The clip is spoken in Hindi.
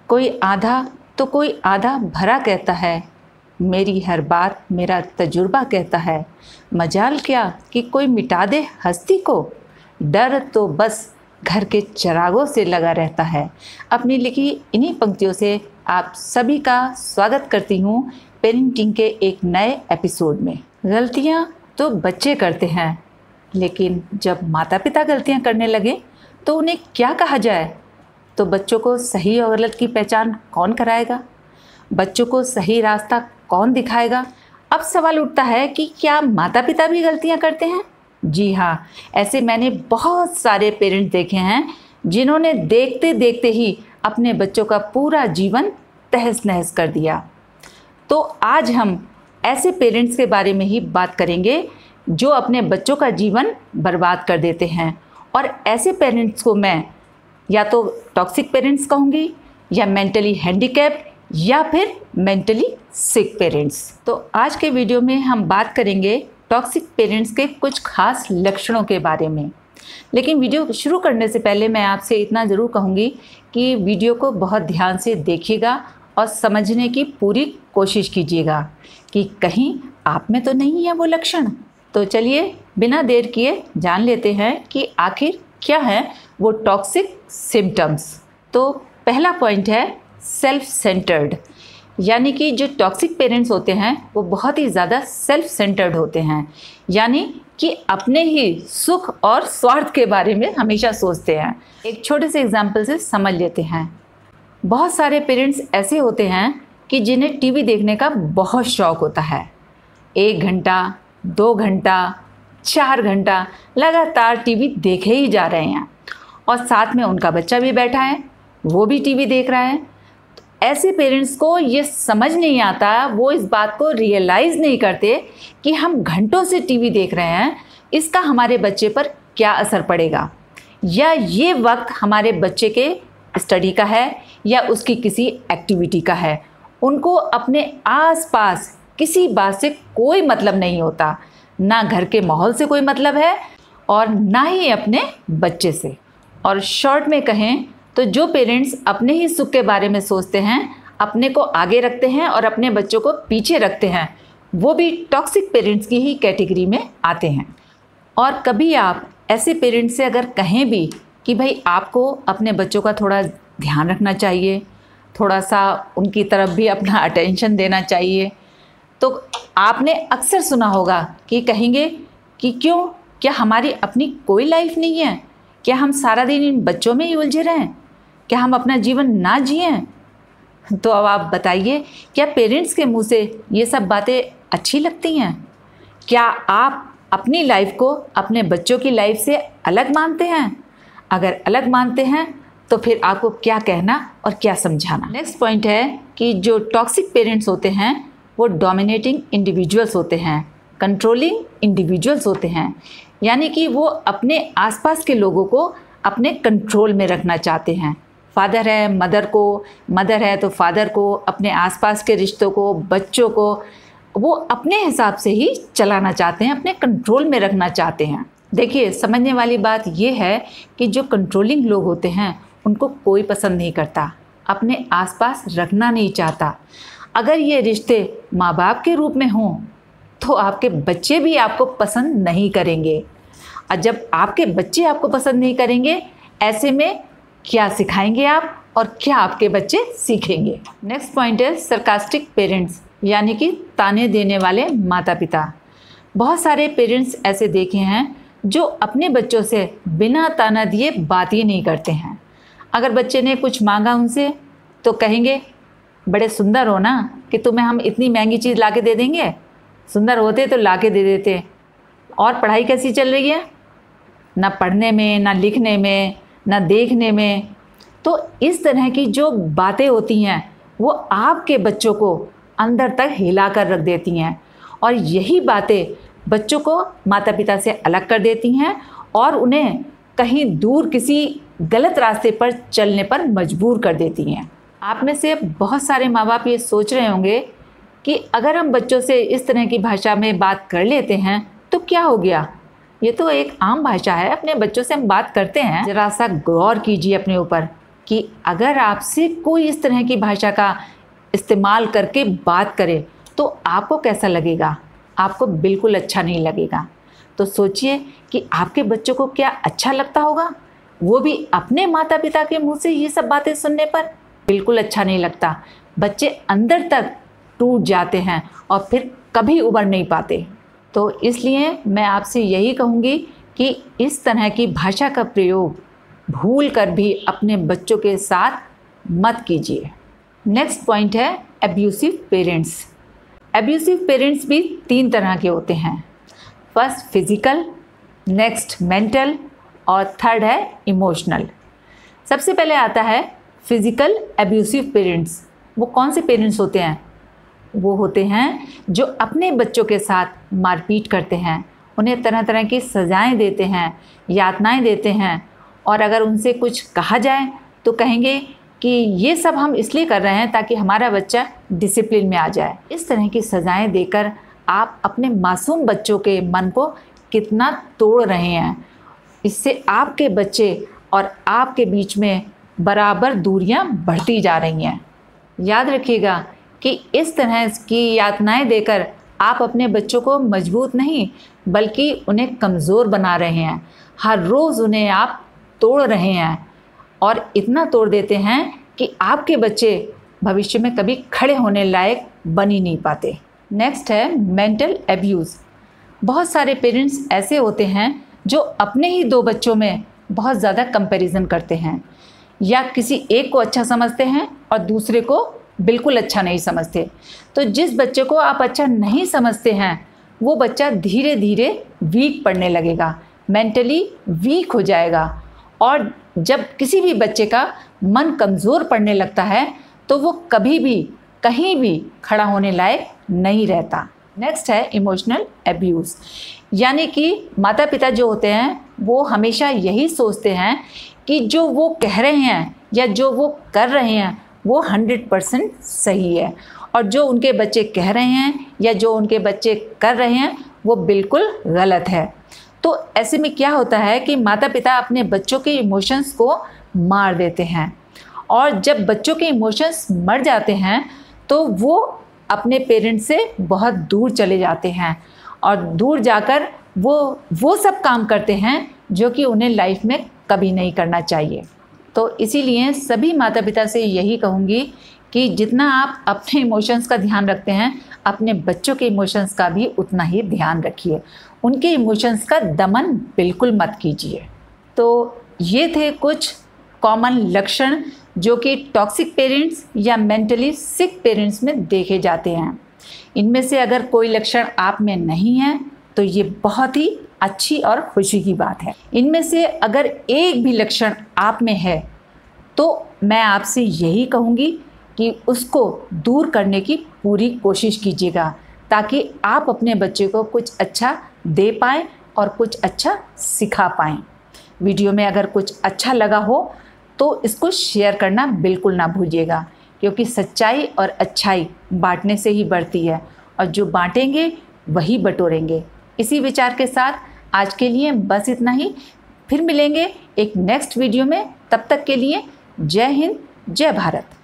कोई आधा तो कोई आधा भरा कहता है, मेरी हर बात मेरा तजुर्बा कहता है। मजाल क्या कि कोई मिटा दे हस्ती को, डर तो बस घर के चिरागों से लगा रहता है। अपनी लिखी इन्हीं पंक्तियों से आप सभी का स्वागत करती हूँ पेरेंटिंग के एक नए एपिसोड में। गलतियाँ तो बच्चे करते हैं, लेकिन जब माता पिता गलतियाँ करने लगे तो उन्हें क्या कहा जाए? तो बच्चों को सही और गलत की पहचान कौन कराएगा? बच्चों को सही रास्ता कौन दिखाएगा? अब सवाल उठता है कि क्या माता पिता भी गलतियां करते हैं? जी हाँ, ऐसे मैंने बहुत सारे पेरेंट्स देखे हैं जिन्होंने देखते देखते ही अपने बच्चों का पूरा जीवन तहस नहस कर दिया। तो आज हम ऐसे पेरेंट्स के बारे में ही बात करेंगे जो अपने बच्चों का जीवन बर्बाद कर देते हैं। और ऐसे पेरेंट्स को मैं या तो टॉक्सिक पेरेंट्स कहूँगी, या मेंटली हैंडीकैप, या फिर मेंटली सिक पेरेंट्स। तो आज के वीडियो में हम बात करेंगे टॉक्सिक पेरेंट्स के कुछ खास लक्षणों के बारे में। लेकिन वीडियो शुरू करने से पहले मैं आपसे इतना ज़रूर कहूँगी कि वीडियो को बहुत ध्यान से देखिएगा और समझने की पूरी कोशिश कीजिएगा कि कहीं आप में तो नहीं है वो लक्षण। तो चलिए बिना देर किए जान लेते हैं कि आखिर क्या है वो टॉक्सिक सिम्टम्स। तो पहला पॉइंट है सेल्फ सेंटर्ड, यानी कि जो टॉक्सिक पेरेंट्स होते हैं वो बहुत ही ज़्यादा सेल्फ सेंटर्ड होते हैं, यानी कि अपने ही सुख और स्वार्थ के बारे में हमेशा सोचते हैं। एक छोटे से एग्जाम्पल से समझ लेते हैं। बहुत सारे पेरेंट्स ऐसे होते हैं कि जिन्हें टीवी देखने का बहुत शौक़ होता है। 1 घंटा, 2 घंटा, 4 घंटा लगातार टीवी देखे ही जा रहे हैं, और साथ में उनका बच्चा भी बैठा है, वो भी टीवी देख रहा है। तो ऐसे पेरेंट्स को ये समझ नहीं आता, वो इस बात को रियलाइज़ नहीं करते कि हम घंटों से टीवी देख रहे हैं, इसका हमारे बच्चे पर क्या असर पड़ेगा, या ये वक्त हमारे बच्चे के स्टडी का है या उसकी किसी एक्टिविटी का है। उनको अपने आसपास किसी बात से कोई मतलब नहीं होता, ना घर के माहौल से कोई मतलब है और ना ही अपने बच्चे से। और शॉर्ट में कहें तो जो पेरेंट्स अपने ही सुख के बारे में सोचते हैं, अपने को आगे रखते हैं और अपने बच्चों को पीछे रखते हैं, वो भी टॉक्सिक पेरेंट्स की ही कैटेगरी में आते हैं। और कभी आप ऐसे पेरेंट्स से अगर कहें भी कि भाई आपको अपने बच्चों का थोड़ा ध्यान रखना चाहिए, थोड़ा सा उनकी तरफ भी अपना अटेंशन देना चाहिए, तो आपने अक्सर सुना होगा कि कहेंगे कि क्यों, क्या हमारी अपनी कोई लाइफ नहीं है? क्या हम सारा दिन इन बच्चों में ही उलझे रहें? क्या हम अपना जीवन ना जिएं? तो अब आप बताइए, क्या पेरेंट्स के मुंह से ये सब बातें अच्छी लगती हैं? क्या आप अपनी लाइफ को अपने बच्चों की लाइफ से अलग मानते हैं? अगर अलग मानते हैं तो फिर आपको क्या कहना और क्या समझाना। नेक्स्ट पॉइंट है कि जो टॉक्सिक पेरेंट्स होते हैं वो डोमिनेटिंग इंडिविजुअल्स होते हैं, कंट्रोलिंग इंडिविजुअल्स होते हैं, यानी कि वो अपने आसपास के लोगों को अपने कंट्रोल में रखना चाहते हैं। फादर है मदर को, मदर है तो फादर को, अपने आसपास के रिश्तों को, बच्चों को वो अपने हिसाब से ही चलाना चाहते हैं, अपने कंट्रोल में रखना चाहते हैं। देखिए, समझने वाली बात ये है कि जो कंट्रोलिंग लोग होते हैं उनको कोई पसंद नहीं करता, अपने आसपास रखना नहीं चाहता। अगर ये रिश्ते माँ बाप के रूप में हों तो आपके बच्चे भी आपको पसंद नहीं करेंगे, और जब आपके बच्चे आपको पसंद नहीं करेंगे, ऐसे में क्या सिखाएंगे आप और क्या आपके बच्चे सीखेंगे। नेक्स्ट पॉइंट है सरकास्टिक पेरेंट्स, यानी कि ताने देने वाले माता पिता। बहुत सारे पेरेंट्स ऐसे देखे हैं जो अपने बच्चों से बिना ताना दिए बात ही नहीं करते हैं। अगर बच्चे ने कुछ मांगा उनसे तो कहेंगे, बड़े सुंदर हो ना कि तुम्हें हम इतनी महंगी चीज़ ला के दे देंगे, सुंदर होते तो ला के दे देते। और पढ़ाई कैसी चल रही है? ना पढ़ने में, ना लिखने में, ना देखने में। तो इस तरह की जो बातें होती हैं वो आपके बच्चों को अंदर तक हिला कर रख देती हैं, और यही बातें बच्चों को माता पिता से अलग कर देती हैं और उन्हें कहीं दूर किसी गलत रास्ते पर चलने पर मजबूर कर देती हैं। आप में से बहुत सारे माँ बाप ये सोच रहे होंगे कि अगर हम बच्चों से इस तरह की भाषा में बात कर लेते हैं तो क्या हो गया, ये तो एक आम भाषा है, अपने बच्चों से हम बात करते हैं। ज़रा सा गौर कीजिए अपने ऊपर, कि अगर आपसे कोई इस तरह की भाषा का इस्तेमाल करके बात करे तो आपको कैसा लगेगा? आपको बिल्कुल अच्छा नहीं लगेगा। तो सोचिए कि आपके बच्चों को क्या अच्छा लगता होगा? वो भी अपने माता पिता के मुंह से ये सब बातें सुनने पर बिल्कुल अच्छा नहीं लगता। बच्चे अंदर तक टूट जाते हैं और फिर कभी उबर नहीं पाते। तो इसलिए मैं आपसे यही कहूँगी कि इस तरह की भाषा का प्रयोग भूल कर भी अपने बच्चों के साथ मत कीजिए। नेक्स्ट पॉइंट है एब्यूसिव पेरेंट्स। एब्यूसिव पेरेंट्स भी 3 तरह के होते हैं। फर्स्ट फिजिकल, नेक्स्ट मेंटल और थर्ड है इमोशनल। सबसे पहले आता है फिजिकल एब्यूसिव पेरेंट्स। वो कौन से पेरेंट्स होते हैं? वो होते हैं जो अपने बच्चों के साथ मारपीट करते हैं, उन्हें तरह तरह की सज़ाएं देते हैं, यातनाएं देते हैं, और अगर उनसे कुछ कहा जाए तो कहेंगे कि ये सब हम इसलिए कर रहे हैं ताकि हमारा बच्चा डिसिप्लिन में आ जाए। इस तरह की सज़ाएं देकर आप अपने मासूम बच्चों के मन को कितना तोड़ रहे हैं। इससे आपके बच्चे और आपके बीच में बराबर दूरियां बढ़ती जा रही हैं। याद रखिएगा कि इस तरह की यातनाएं देकर आप अपने बच्चों को मजबूत नहीं बल्कि उन्हें कमज़ोर बना रहे हैं। हर रोज़ उन्हें आप तोड़ रहे हैं और इतना तोड़ देते हैं कि आपके बच्चे भविष्य में कभी खड़े होने लायक बन ही नहीं पाते। नेक्स्ट है मेंटल एब्यूज़। बहुत सारे पेरेंट्स ऐसे होते हैं जो अपने ही 2 बच्चों में बहुत ज़्यादा कंपैरिजन करते हैं, या किसी एक को अच्छा समझते हैं और दूसरे को बिल्कुल अच्छा नहीं समझते। तो जिस बच्चे को आप अच्छा नहीं समझते हैं वो बच्चा धीरे धीरे वीक पड़ने लगेगा, मेंटली वीक हो जाएगा, और जब किसी भी बच्चे का मन कमज़ोर पड़ने लगता है तो वो कभी भी कहीं भी खड़ा होने लायक नहीं रहता। नेक्स्ट है इमोशनल एब्यूज़, यानी कि माता पिता जो होते हैं वो हमेशा यही सोचते हैं कि जो वो कह रहे हैं या जो वो कर रहे हैं वो 100% सही है, और जो उनके बच्चे कह रहे हैं या जो उनके बच्चे कर रहे हैं वो बिल्कुल गलत है। तो ऐसे में क्या होता है कि माता पिता अपने बच्चों के इमोशंस को मार देते हैं, और जब बच्चों के इमोशंस मर जाते हैं तो वो अपने पेरेंट्स से बहुत दूर चले जाते हैं, और दूर जाकर वो सब काम करते हैं जो कि उन्हें लाइफ में कभी नहीं करना चाहिए। तो इसीलिए सभी माता पिता से यही कहूँगी कि जितना आप अपने इमोशंस का ध्यान रखते हैं अपने बच्चों के इमोशंस का भी उतना ही ध्यान रखिए। उनके इमोशंस का दमन बिल्कुल मत कीजिए। तो ये थे कुछ कॉमन लक्षण जो कि टॉक्सिक पेरेंट्स या मेंटली सिक पेरेंट्स में देखे जाते हैं। इनमें से अगर कोई लक्षण आप में नहीं है तो ये बहुत ही अच्छी और खुशी की बात है। इनमें से अगर एक भी लक्षण आप में है तो मैं आपसे यही कहूँगी कि उसको दूर करने की पूरी कोशिश कीजिएगा, ताकि आप अपने बच्चे को कुछ अच्छा दे पाएँ और कुछ अच्छा सिखा पाएँ। वीडियो में अगर कुछ अच्छा लगा हो तो इसको शेयर करना बिल्कुल ना भूलिएगा, क्योंकि सच्चाई और अच्छाई बांटने से ही बढ़ती है, और जो बांटेंगे वही बटोरेंगे। इसी विचार के साथ आज के लिए बस इतना ही। फिर मिलेंगे एक नेक्स्ट वीडियो में। तब तक के लिए जय हिंद, जय भारत।